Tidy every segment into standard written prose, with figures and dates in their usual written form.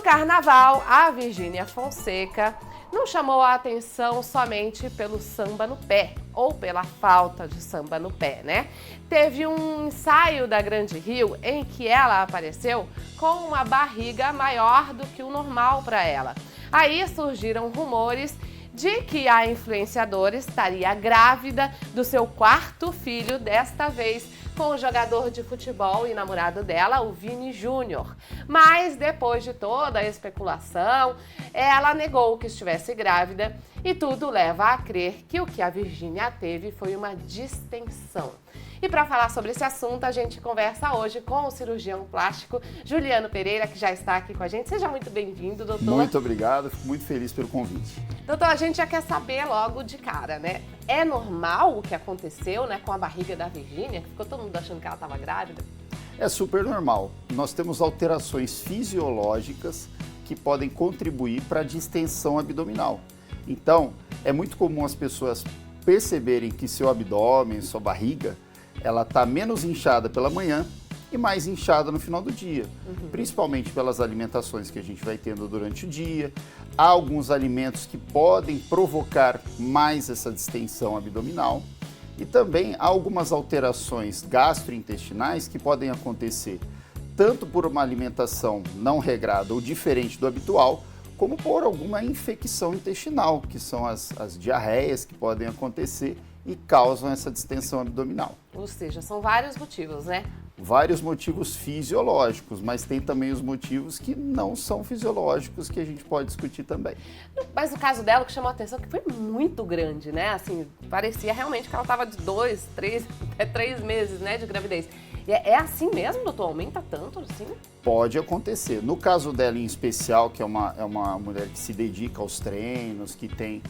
carnaval, a Virgínia Fonseca não chamou a atenção somente pelo samba no pé, ou pela falta de samba no pé, né? Teve um ensaio da Grande Rio em que ela apareceu com uma barriga maior do que o normal para ela. Aí surgiram rumores de que a influenciadora estaria grávida do seu quarto filho, desta vez com o jogador de futebol e namorado dela, o Vini Júnior. Mas depois de toda a especulação, ela negou que estivesse grávida e tudo leva a crer que o que a Virgínia teve foi uma distensão. E para falar sobre esse assunto, a gente conversa hoje com o cirurgião plástico Juliano Pereira, que já está aqui com a gente. Seja muito bem-vindo, doutor. Muito obrigado, fico muito feliz pelo convite. Doutor, a gente já quer saber logo de cara, né? É normal o que aconteceu, né, com a barriga da Virgínia? Ficou todo mundo achando que ela estava grávida? É super normal. Nós temos alterações fisiológicas que podem contribuir para a distensão abdominal. Então, é muito comum as pessoas perceberem que seu abdômen, sua barriga, ela está menos inchada pela manhã e mais inchada no final do dia, principalmente pelas alimentações que a gente vai tendo durante o dia. Há alguns alimentos que podem provocar mais essa distensão abdominal e também há algumas alterações gastrointestinais que podem acontecer tanto por uma alimentação não regrada ou diferente do habitual, como por alguma infecção intestinal, que são as diarreias que podem acontecer e causam essa distensão abdominal. Ou seja, são vários motivos, né? Vários motivos fisiológicos, mas tem também os motivos que não são fisiológicos que a gente pode discutir também. Mas o caso dela, o que chamou a atenção, é que foi muito grande, né? Assim, parecia realmente que ela estava de 2, 3, até 3 meses, né, de gravidez. E é assim mesmo, doutor? Aumenta tanto assim? Pode acontecer. No caso dela em especial, que é uma mulher que se dedica aos treinos, que tem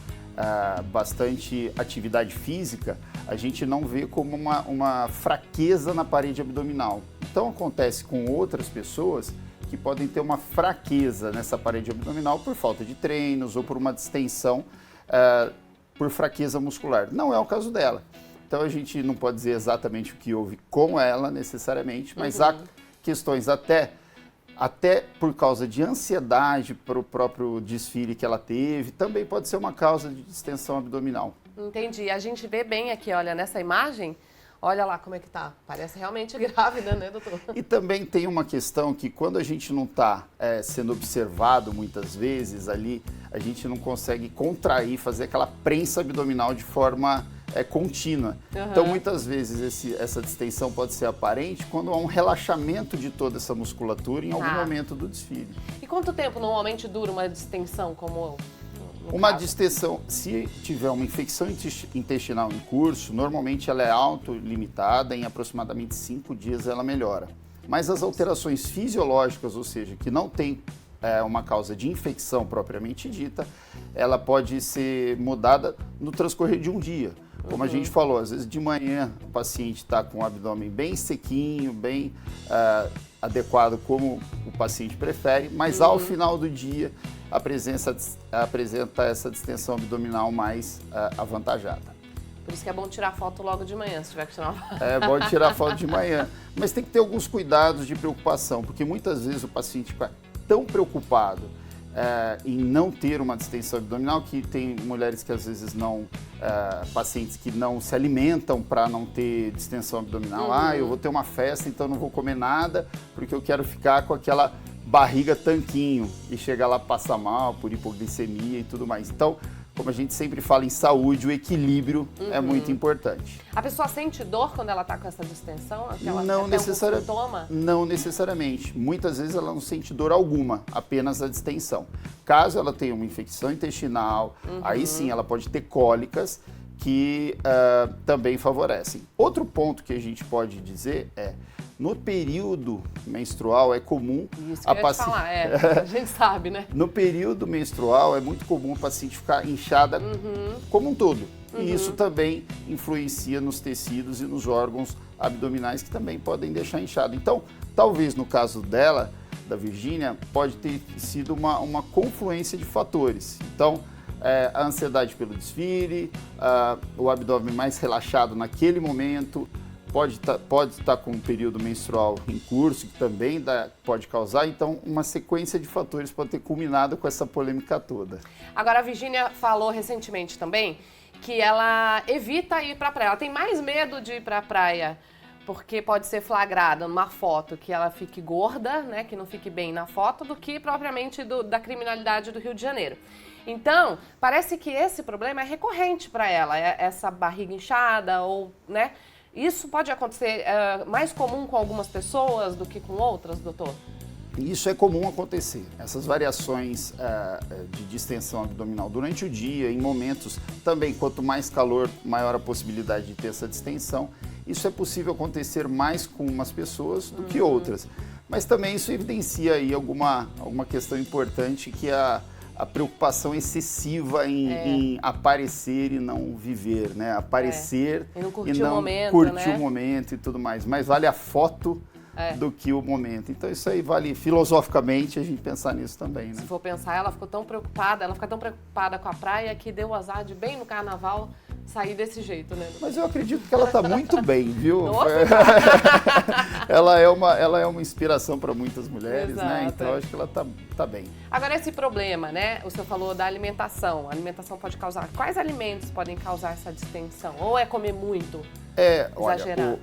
bastante atividade física, a gente não vê como uma fraqueza na parede abdominal. Então acontece com outras pessoas que podem ter uma fraqueza nessa parede abdominal por falta de treinos ou por uma distensão por fraqueza muscular. Não é o caso dela. Então a gente não pode dizer exatamente o que houve com ela necessariamente, mas há questões até por causa de ansiedade para o próprio desfile que ela teve, também pode ser uma causa de distensão abdominal. Entendi. A gente vê bem aqui, olha, nessa imagem, olha lá como é que tá. Parece realmente grávida, né, doutor? E também tem uma questão que quando a gente não está sendo observado muitas vezes ali, a gente não consegue contrair, fazer aquela prensa abdominal de forma contínua. Então, muitas vezes essa distensão pode ser aparente quando há um relaxamento de toda essa musculatura em algum momento do desfile. E quanto tempo normalmente dura uma distensão como uma distensão, se tiver uma infecção intestinal em curso, normalmente ela é autolimitada, em aproximadamente 5 dias ela melhora. Mas as alterações fisiológicas, ou seja, que não tem uma causa de infecção propriamente dita, ela pode ser mudada no transcorrer de um dia. Como a gente falou, às vezes de manhã o paciente está com o abdômen bem sequinho, bem adequado como o paciente prefere, mas ao final do dia apresenta essa distensão abdominal mais avantajada. Por isso que é bom tirar foto logo de manhã, se tiver que tirar uma... É bom tirar foto de manhã, mas tem que ter alguns cuidados de preocupação, porque muitas vezes o paciente fica tão preocupado em não ter uma distensão abdominal, que tem mulheres que às vezes pacientes que não se alimentam para não ter distensão abdominal. Eu vou ter uma festa, então não vou comer nada, porque eu quero ficar com aquela barriga tanquinho e chegar lá passar mal por hipoglicemia e tudo mais. Então, como a gente sempre fala em saúde, o equilíbrio é muito importante. A pessoa sente dor quando ela está com essa distensão? Não necessariamente. Muitas vezes ela não sente dor alguma, apenas a distensão. Caso ela tenha uma infecção intestinal, aí sim ela pode ter cólicas que também favorecem. Outro ponto que a gente pode dizer no período menstrual é comum... Isso que eu ia te falar, a gente sabe, né? No período menstrual é muito comum o paciente ficar inchada como um todo. E isso também influencia nos tecidos e nos órgãos abdominais que também podem deixar inchado. Então, talvez no caso dela, da Virgínia, pode ter sido uma confluência de fatores. Então, a ansiedade pelo desfile, o abdômen mais relaxado naquele momento, pode estar com um período menstrual em curso, que também pode causar. Então, uma sequência de fatores pode ter culminado com essa polêmica toda. Agora, a Virgínia falou recentemente também que ela evita ir para a praia. Ela tem mais medo de ir para a praia porque pode ser flagrada numa foto que ela fique gorda, né, que não fique bem na foto, do que propriamente da criminalidade do Rio de Janeiro. Então, parece que esse problema é recorrente para ela, essa barriga inchada ou, né? Isso pode acontecer mais comum com algumas pessoas do que com outras, doutor? Isso é comum acontecer. Essas variações de distensão abdominal durante o dia, em momentos também, quanto mais calor, maior a possibilidade de ter essa distensão. Isso é possível acontecer mais com umas pessoas do que outras. Mas também isso evidencia aí alguma questão importante, que é a preocupação excessiva em aparecer e não viver, né? Aparecer e não curtir o momento e tudo mais. Mas vale a foto do que o momento. Então isso aí vale filosoficamente a gente pensar nisso também, né? Se for pensar, ela fica tão preocupada com a praia que deu azar de bem no carnaval sair desse jeito, né? Mas eu acredito que ela está muito bem, viu? Ela é uma inspiração para muitas mulheres, exato, né? Então eu acho que ela tá bem. Agora, esse problema, né? O senhor falou da alimentação. A alimentação pode causar... Quais alimentos podem causar essa distensão? Ou é comer muito? Olha,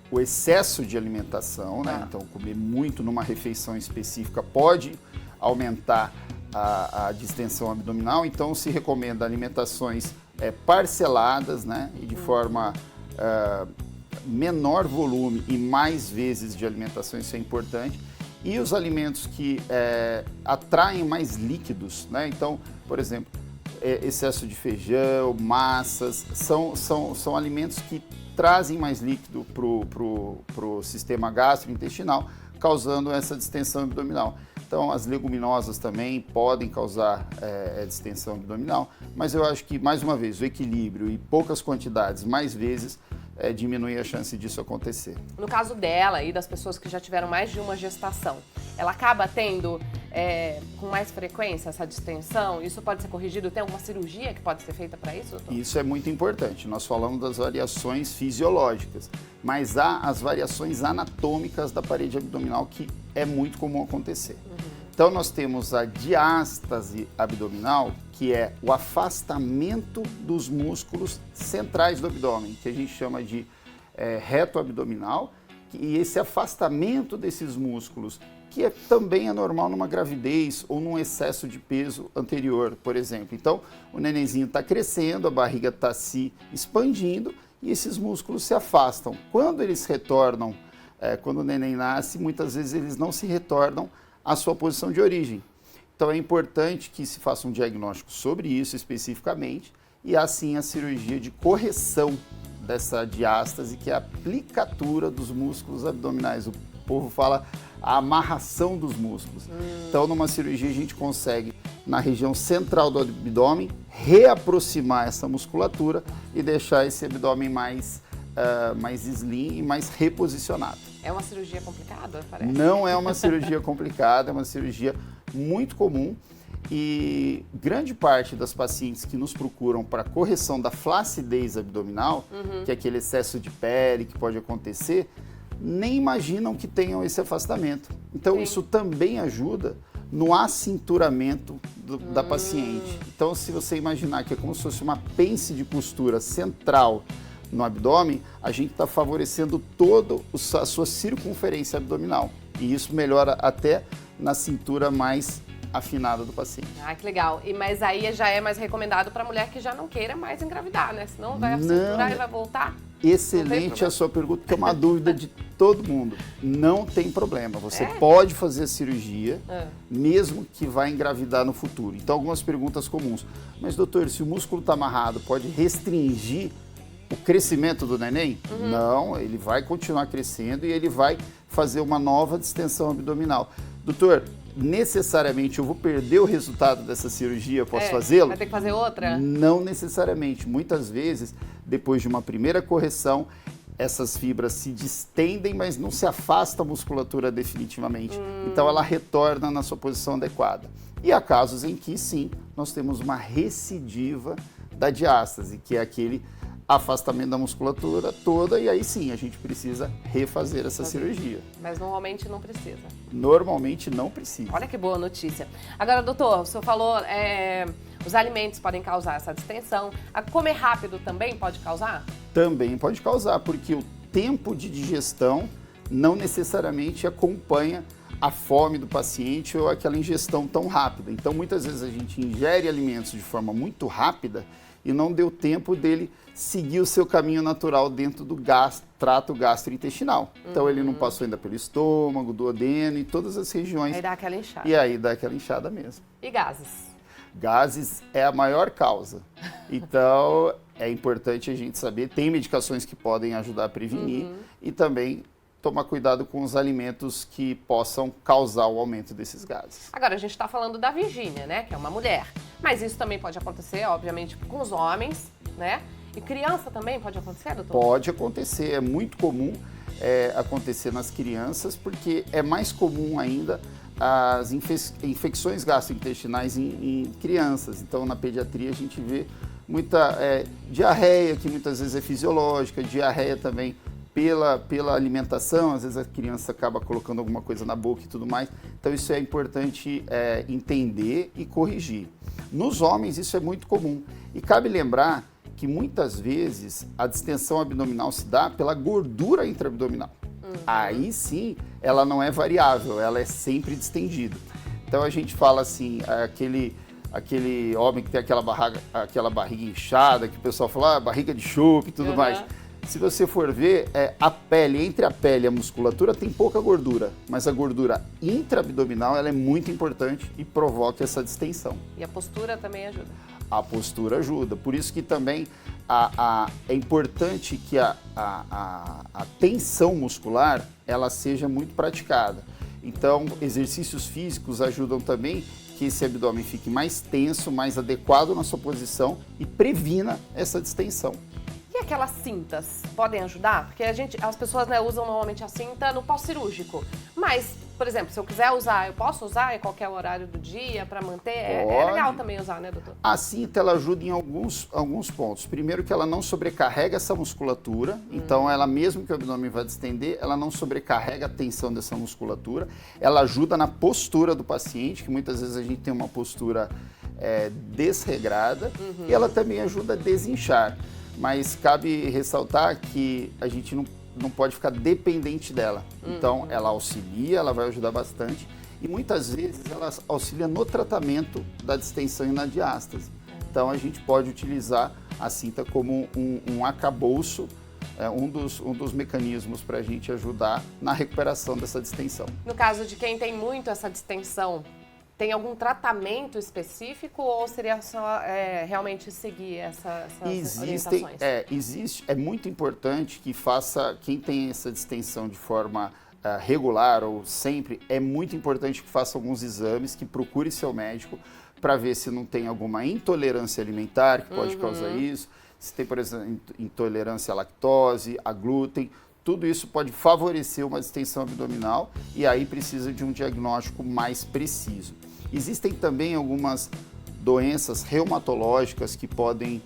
o excesso de alimentação, né? Então comer muito numa refeição específica pode aumentar a distensão abdominal. Então se recomenda alimentações parceladas, né? E de forma menor volume e mais vezes de alimentação, isso é importante. E os alimentos que atraem mais líquidos, né? Então, por exemplo, excesso de feijão, massas, são alimentos que trazem mais líquido para o sistema gastrointestinal, causando essa distensão abdominal. Então, as leguminosas também podem causar distensão abdominal, mas eu acho que, mais uma vez, o equilíbrio e poucas quantidades, mais vezes, diminui a chance disso acontecer. No caso dela e das pessoas que já tiveram mais de uma gestação, ela acaba tendo com mais frequência essa distensão? Isso pode ser corrigido? Tem alguma cirurgia que pode ser feita para isso, doutor? Isso é muito importante. Nós falamos das variações fisiológicas, mas há as variações anatômicas da parede abdominal que é muito comum acontecer. Então nós temos a diástase abdominal, que é o afastamento dos músculos centrais do abdômen, que a gente chama de reto abdominal, e esse afastamento desses músculos, que também é normal numa gravidez ou num excesso de peso anterior, por exemplo. Então, o nenenzinho está crescendo, a barriga está se expandindo e esses músculos se afastam. Quando eles retornam, quando o neném nasce, muitas vezes eles não se retornam à sua posição de origem. Então, é importante que se faça um diagnóstico sobre isso especificamente e, assim, a cirurgia de correção dessa diástase, que é a aplicatura dos músculos abdominais. O povo fala a amarração dos músculos. Então, numa cirurgia, a gente consegue, na região central do abdômen, reaproximar essa musculatura e deixar esse abdômen mais slim e mais reposicionado. É uma cirurgia complicada, parece? Não é uma cirurgia complicada, é uma cirurgia muito comum. E grande parte das pacientes que nos procuram para correção da flacidez abdominal, que é aquele excesso de pele que pode acontecer, nem imaginam que tenham esse afastamento. Então, isso também ajuda no acinturamento da paciente. Então, se você imaginar que é como se fosse uma pence de costura central no abdômen, a gente está favorecendo toda a sua circunferência abdominal. E isso melhora até na cintura mais afinada do paciente. Ah, que legal. Mas aí já é mais recomendado para mulher que já não queira mais engravidar, né? Senão vai acinturar e vai voltar. Excelente a sua pergunta, que é uma dúvida de todo mundo. Não tem problema, você pode fazer a cirurgia, mesmo que vá engravidar no futuro. Então, algumas perguntas comuns. Mas, doutor, se o músculo está amarrado, pode restringir o crescimento do neném? Não, ele vai continuar crescendo e ele vai fazer uma nova distensão abdominal. Doutor, necessariamente eu vou perder o resultado dessa cirurgia, posso fazê-lo? Vai ter que fazer outra? Não necessariamente. Muitas vezes, depois de uma primeira correção, essas fibras se distendem, mas não se afasta a musculatura definitivamente. Então ela retorna na sua posição adequada. E há casos em que sim, nós temos uma recidiva da diástase, que é aquele afastamento da musculatura toda e aí sim a gente precisa refazer essa cirurgia. Mas normalmente não precisa. Normalmente não precisa. Olha que boa notícia. Agora, doutor, o senhor falou, os alimentos podem causar essa distensão. A comer rápido também pode causar? Também pode causar, porque o tempo de digestão não necessariamente acompanha a fome do paciente ou aquela ingestão tão rápida. Então, muitas vezes a gente ingere alimentos de forma muito rápida e não deu tempo dele seguir o seu caminho natural dentro do trato gastrointestinal. Então, ele não passou ainda pelo estômago, duodeno e todas as regiões. Aí dá aquela inchada. E aí dá aquela inchada mesmo. E gases? Gases é a maior causa. Então, é importante a gente saber, tem medicações que podem ajudar a prevenir e também tomar cuidado com os alimentos que possam causar o aumento desses gases. Agora, a gente está falando da Virgínia, né, que é uma mulher. Mas isso também pode acontecer, obviamente, com os homens, né? E criança também pode acontecer, doutor? Pode acontecer, é muito comum acontecer nas crianças, porque é mais comum ainda as infecções gastrointestinais em crianças. Então, na pediatria, a gente vê muita diarreia, que muitas vezes é fisiológica, diarreia também pela alimentação, às vezes a criança acaba colocando alguma coisa na boca e tudo mais. Então, isso é importante entender e corrigir. Nos homens, isso é muito comum. E cabe lembrar que muitas vezes a distensão abdominal se dá pela gordura intraabdominal. Aí sim, ela não é variável, ela é sempre distendida. Então a gente fala assim, aquele homem que tem aquela barriga inchada, que o pessoal fala, barriga de chope e tudo mais. Se você for ver, a pele, entre a pele e a musculatura tem pouca gordura, mas a gordura intraabdominal ela é muito importante e provoca essa distensão. E a postura também ajuda? A postura ajuda, por isso que também é importante que a tensão muscular ela seja muito praticada. Então, exercícios físicos ajudam também que esse abdômen fique mais tenso, mais adequado na sua posição e previna essa distensão. E aquelas cintas podem ajudar? Porque as pessoas usam normalmente a cinta no pós-cirúrgico. Mas, por exemplo, se eu quiser usar, eu posso usar em qualquer horário do dia para manter? É legal também usar, né, doutor? A cinta ela ajuda em alguns pontos. Primeiro que ela não sobrecarrega essa musculatura. Então, ela mesmo que o abdômen vá distender, ela não sobrecarrega a tensão dessa musculatura. Ela ajuda na postura do paciente, que muitas vezes a gente tem uma postura desregrada. E ela também ajuda a desinchar. Mas cabe ressaltar que a gente não pode ficar dependente dela. Então, ela auxilia, ela vai ajudar bastante. E muitas vezes ela auxilia no tratamento da distensão e na diástase. Então, a gente pode utilizar a cinta como um arcabouço, um dos mecanismos para a gente ajudar na recuperação dessa distensão. No caso de quem tem muito essa distensão, tem algum tratamento específico ou seria só realmente seguir essas orientações? É muito importante que quem tem essa distensão de forma regular ou sempre, é muito importante que faça alguns exames, que procure seu médico para ver se não tem alguma intolerância alimentar que pode causar isso, se tem, por exemplo, intolerância à lactose, a glúten. Tudo isso pode favorecer uma distensão abdominal e aí precisa de um diagnóstico mais preciso. Existem também algumas doenças reumatológicas que podem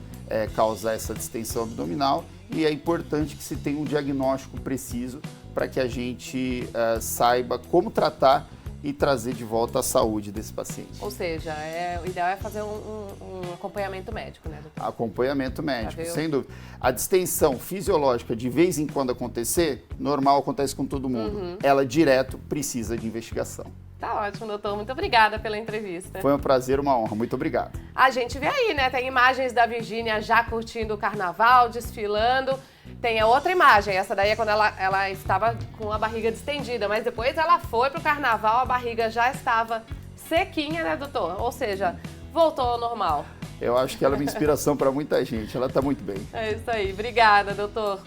causar essa distensão abdominal e é importante que se tenha um diagnóstico preciso para que a gente saiba como tratar e trazer de volta a saúde desse paciente. Ou seja, o ideal é fazer um acompanhamento médico, né, doutor? Acompanhamento médico, sem dúvida. A distensão fisiológica, de vez em quando acontecer, normal, acontece com todo mundo. Ela direto precisa de investigação. Tá ótimo, doutor. Muito obrigada pela entrevista. Foi um prazer, uma honra. Muito obrigado. A gente vê aí, né? Tem imagens da Virgínia já curtindo o carnaval, desfilando. Tem a outra imagem, essa daí é quando ela estava com a barriga distendida, mas depois ela foi pro carnaval, a barriga já estava sequinha, né, doutor? Ou seja, voltou ao normal. Eu acho que ela é uma inspiração para muita gente, ela está muito bem. É isso aí. Obrigada, doutor.